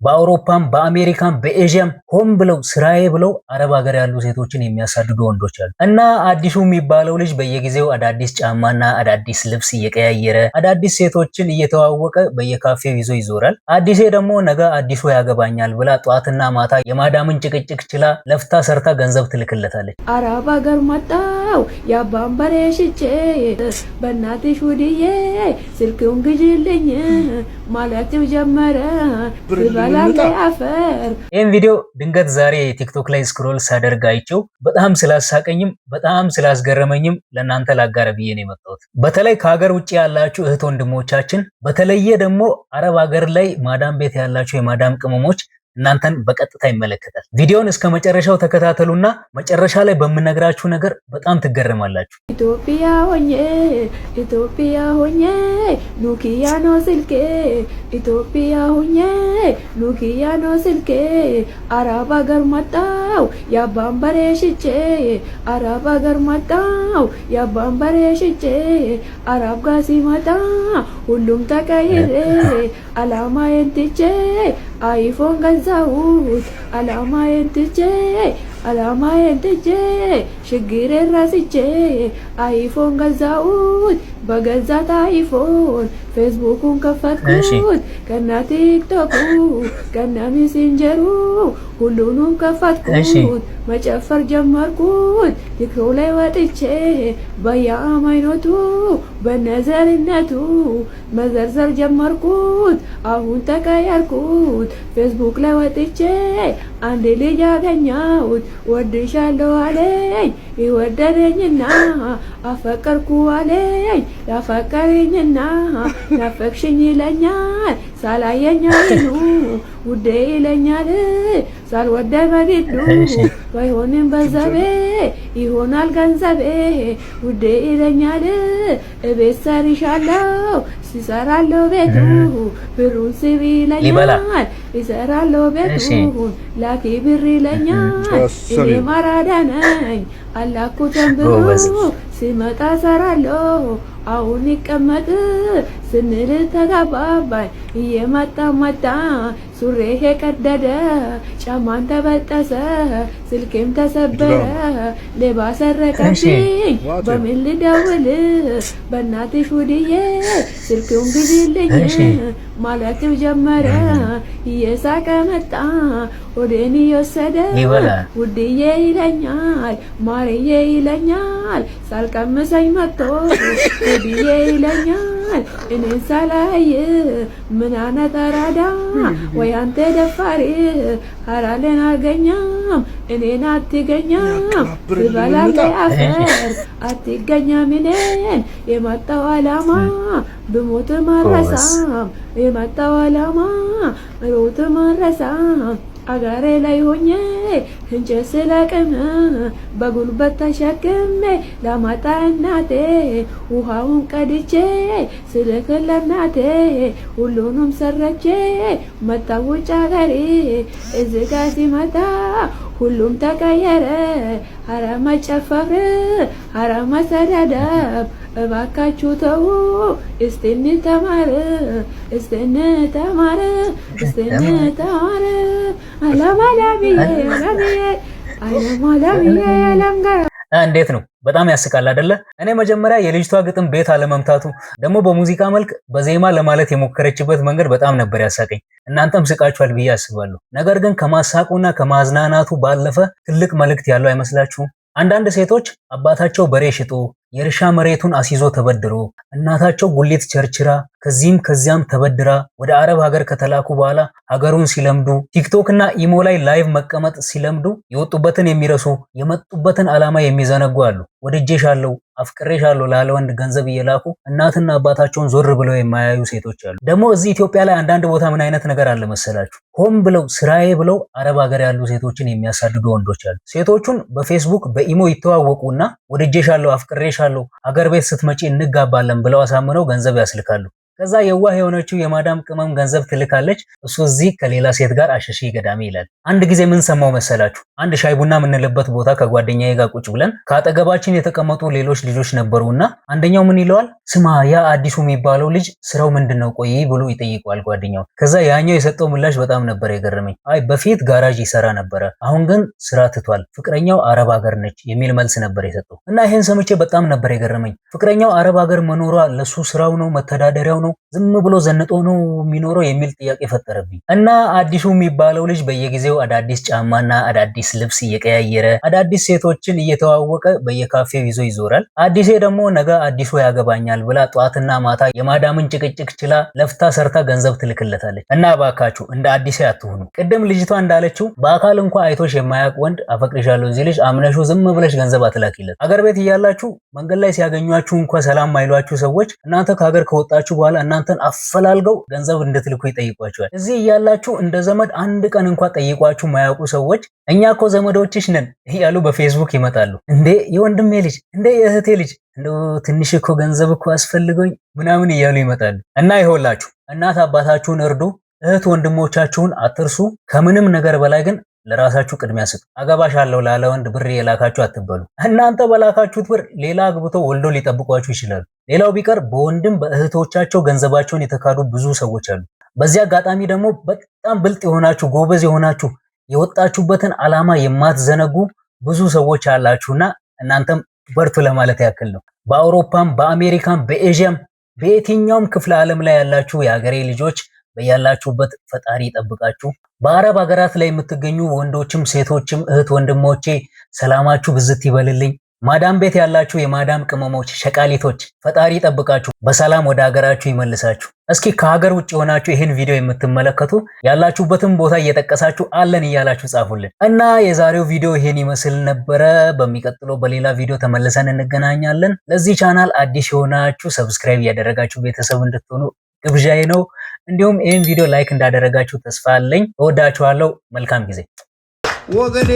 በአውሮፓም በአሜሪካም በኤዥያም ሆን ብለው ስራዬ ብለው አረብ ሀገር ያሉ ሴቶችን የሚያሳድዱ ወንዶች አሉ። እና አዲሱ የሚባለው ልጅ በየጊዜው አዳዲስ ጫማና አዳዲስ ልብስ እየቀያየረ አዳዲስ ሴቶችን እየተዋወቀ በየካፌው ይዞ ይዞራል። አዲሴ ደግሞ ነገ አዲሱ ያገባኛል ብላ ጧትና ማታ የማዳምን ጭቅጭቅ ችላ ለፍታ ሰርታ ገንዘብ ትልክለታለች። አረብ ሀገር መጣው ያባንበሬ ሽጬ በእናትሽ ውድዬ ስልክውን ግዢልኝ ማለት ጀመረ ይበላል አፈር። ይህን ቪዲዮ ድንገት ዛሬ ቲክቶክ ላይ ስክሮል ሳደርግ አይቼው በጣም ስላሳቀኝም በጣም ስላስገረመኝም ለእናንተ ላጋራ ብዬ ነው የመጣሁት። በተለይ ከሀገር ውጭ ያላችሁ እህት ወንድሞቻችን፣ በተለየ ደግሞ አረብ ሀገር ላይ ማዳም ቤት ያላችሁ የማዳም ቅመሞች እናንተን በቀጥታ ይመለከታል። ቪዲዮውን እስከ መጨረሻው ተከታተሉና መጨረሻ ላይ በምነግራችሁ ነገር በጣም ትገረማላችሁ። ኢትዮጵያ ሆኜ ኑኪያ ነው ስልኬ ኢትዮጵያ ሆኜ ኑኪያ ነው ስልኬ አረብ ሀገር መጣው ያባንበሬ ሽጬ አረብ ሀገር መጣው ያባንበሬ ሽጬ አረብ ጋር ሲመጣ ሁሉም ተቀይሬ አላማዬን ትቼ አይፎን ገዛሁት አላማዬን ትቼ ችግሬን ረስቼ አይፎን ገዛሁት በገዛት አይፎን ፌስቡኩን ከፈትኩት ከነ ቲክቶኩ ከነ ሜሴንጀሩ ሁሉንም ከፈትኩት መጨፈር ጀመርኩት ቲክቶክ ላይ ወጥቼ በየአይነቱ በነዘርነቱ መዘርዘር ጀመርኩት አሁን ተቀየርኩት ፌስቡክ ላይ ወጥቼ አንድ ልጅ አገኘሁት ወድሻለሁ አለኝ ይወደደኝና አፈቀርኩ አለኝ ያፈቀረኝና ናፈቅሽኝ ይለኛል ሳላየኝ አይኑ ውዴ ይለኛል ሳልወደ በግዱ ባይሆንም በዘቤ ይሆናል ገንዘቤ ውዴ ይለኛል እቤት ሰርሻለሁ ሲሰራለሁ ቤቱ ብሩን ስቢ ይለኛል ይሰራለሁ ቤቱን ላኪ ብር ይለኛል እኔ ማራዳ ነኝ አላኩተን ብሩ ሲመጣ ሰራለሁ አሁን ይቀመጥ ስንል ተጋባባኝ እየመጣ መጣ ሱሬ ቀደደ ጫማን ተበጠሰ ስልኬም ተሰበረ ሌባ ሰረቀብኝ በምን ልደውል በእናትሽ ውድዬ ስልኩን ግዢልኝ ማለት ጀመረ እየሳቀ መጣ ወደኔ እየወሰደ ውድዬ ይለኛል ማርዬ ይለኛል ሳልቀምሰኝ መጥቶ ውድዬ ይለኛል እኔን ሳላይ ምን አይነት አራዳ ወይ አንተ ደፋሪ አራለን አገኛም እኔን አትገኛም ይበላል አፈር አትገኛም እኔን የመጣው አላማ ብሞት ማረሳም የመጣው አላማ ብሞት ማረሳም አገሬ ላይ ሆኜ እንጨት ስለቅም በጉልበት ተሸክሜ ላማጣ እናቴ ውሃውን ቀድቼ ስልክል ለእናቴ ሁሉንም ሰረቼ መጣ ውጭ አገሬ እዚህ ጋ ሲመጣ ሁሉም ተቀየረ ኧረ መጨፈር ኧረ መሰዳደብ እባካችሁ ተው እስቲ እንተማር እንዴት ነው? በጣም ያስቃል አይደለ? እኔ መጀመሪያ የልጅቷ ግጥም ቤት አለመምታቱ ደግሞ በሙዚቃ መልክ በዜማ ለማለት የሞከረችበት መንገድ በጣም ነበር ያሳቀኝ። እናንተም ስቃችኋል ብዬ አስባለሁ። ነገር ግን ከማሳቁና ከማዝናናቱ ባለፈ ትልቅ መልእክት ያለው አይመስላችሁም? አንዳንድ ሴቶች አባታቸው በሬ ሽጦ የእርሻ መሬቱን አስይዞ ተበድሮ እናታቸው ጉሊት ቸርችራ ከዚህም ከዚያም ተበድራ ወደ አረብ ሀገር ከተላኩ በኋላ ሀገሩን ሲለምዱ ቲክቶክ እና ኢሞ ላይ ላይቭ መቀመጥ ሲለምዱ የወጡበትን የሚረሱ የመጡበትን ዓላማ የሚዘነጉ አሉ። ወድጄሻለሁ አፍቅሬሻለሁ ላለ ወንድ ገንዘብ እየላኩ እናትና አባታቸውን ዞር ብለው የማያዩ ሴቶች አሉ። ደግሞ እዚህ ኢትዮጵያ ላይ አንዳንድ ቦታ ምን አይነት ነገር አለ መሰላችሁ? ሆን ብለው ስራዬ ብለው አረብ ሀገር ያሉ ሴቶችን የሚያሳድዱ ወንዶች አሉ። ሴቶቹን በፌስቡክ በኢሞ ይተዋወቁና ወድጄሻለሁ አፍቅሬሻለሁ ሀገር ቤት ስትመጪ እንጋባለን ብለው አሳምነው ገንዘብ ያስልካሉ። ከዛ የዋህ የሆነችው የማዳም ቅመም ገንዘብ ትልካለች፣ እሱ እዚህ ከሌላ ሴት ጋር አሸሺ ገዳሚ ይላል። አንድ ጊዜ ምን ሰማው መሰላችሁ? አንድ ሻይ ቡና የምንልበት ቦታ ከጓደኛዬ ጋር ቁጭ ብለን ከአጠገባችን የተቀመጡ ሌሎች ልጆች ነበሩና አንደኛው ምን ይለዋል? ስማ ያ አዲሱ የሚባለው ልጅ ስራው ምንድነው ቆይ ብሎ ይጠይቀዋል ጓደኛው። ከዛ ያኛው የሰጠው ምላሽ በጣም ነበር የገረመኝ። አይ በፊት ጋራጅ ይሰራ ነበረ፣ አሁን ግን ስራ ትቷል፣ ፍቅረኛው አረብ ሀገር ነች የሚል መልስ ነበር የሰጠው። እና ይሄን ሰምቼ በጣም ነበር የገረመኝ። ፍቅረኛው አረብ ሀገር መኖሯ ለሱ ስራው ነው መተዳደሪያው ነው ዝም ብሎ ዘንጦ ነው የሚኖረው የሚል ጥያቄ ፈጠረብኝ። እና አዲሱ የሚባለው ልጅ በየጊዜው አዳዲስ ጫማና አዳዲስ ልብስ እየቀያየረ አዳዲስ ሴቶችን እየተዋወቀ በየካፌው ይዞ ይዞራል። አዲሴ ደግሞ ነገ አዲሱ ያገባኛል ብላ ጧትና ማታ የማዳምን ጭቅጭቅ ችላ ለፍታ ሰርታ ገንዘብ ትልክለታለች። እና ባካችሁ እንደ አዲሴ አትሁኑ። ቅድም ልጅቷ እንዳለችው በአካል እንኳን አይቶሽ የማያውቅ ወንድ አፈቅርሻለሁ እዚህ ልጅ አምነሹ ዝም ብለሽ ገንዘብ አትላኪለት። አገር ቤት እያላችሁ መንገድ ላይ ሲያገኟችሁ እንኳን ሰላም ማይሏችሁ ሰዎች እናንተ ከሀገር ከወጣችሁ በኋላ እናንተን አፈላልገው ገንዘብ እንድትልኩ ይጠይቋችኋል። እዚህ እያላችሁ እንደ ዘመድ አንድ ቀን እንኳን ጠይቋችሁ ማያውቁ ሰዎች እኛ እኮ ዘመዶችሽ ነን እያሉ በፌስቡክ ይመጣሉ። እንዴ የወንድሜ ልጅ፣ እንዴ የእህቴ ልጅ፣ እንደው ትንሽ እኮ ገንዘብ እኮ አስፈልገኝ ምናምን እያሉ ይመጣሉ። እና ይኸውላችሁ እናት አባታችሁን እርዱ፣ እህት ወንድሞቻችሁን አትርሱ። ከምንም ነገር በላይ ግን ለራሳችሁ ቅድሚያ ስጡ። አገባሻለሁ ላለ ወንድ ብር የላካችሁ አትበሉ። እናንተ በላካችሁት ብር ሌላ አግብቶ ወልዶ ሊጠብቋችሁ ይችላሉ። ሌላው ቢቀር በወንድም በእህቶቻቸው ገንዘባቸውን የተካዱ ብዙ ሰዎች አሉ። በዚህ አጋጣሚ ደግሞ በጣም ብልጥ የሆናችሁ ጎበዝ የሆናችሁ የወጣችሁበትን ዓላማ የማትዘነጉ ብዙ ሰዎች አላችሁና እናንተም በርቱ ለማለት ያክል ነው። በአውሮፓም በአሜሪካም በኤዥያም በየትኛውም ክፍለ ዓለም ላይ ያላችሁ የሀገሬ ልጆች በያላችሁበት ፈጣሪ ይጠብቃችሁ። በአረብ ሀገራት ላይ የምትገኙ ወንዶችም ሴቶችም እህት ወንድሞቼ ሰላማችሁ ብዝት ይበልልኝ። ማዳም ቤት ያላችሁ የማዳም ቅመሞች ሸቃሊቶች ፈጣሪ ይጠብቃችሁ፣ በሰላም ወደ ሀገራችሁ ይመልሳችሁ። እስኪ ከሀገር ውጭ ሆናችሁ ይህን ቪዲዮ የምትመለከቱ ያላችሁበትን ቦታ እየጠቀሳችሁ አለን እያላችሁ ጻፉልን። እና የዛሬው ቪዲዮ ይሄን ይመስል ነበረ። በሚቀጥለው በሌላ ቪዲዮ ተመልሰን እንገናኛለን። ለዚህ ቻናል አዲስ የሆናችሁ ሰብስክራይብ እያደረጋችሁ ቤተሰብ እንድትሆኑ ግብዣዬ ነው። እንዲሁም ይህን ቪዲዮ ላይክ እንዳደረጋችሁ ተስፋ አለኝ። እወዳችኋለሁ። መልካም ጊዜ። ወገኔ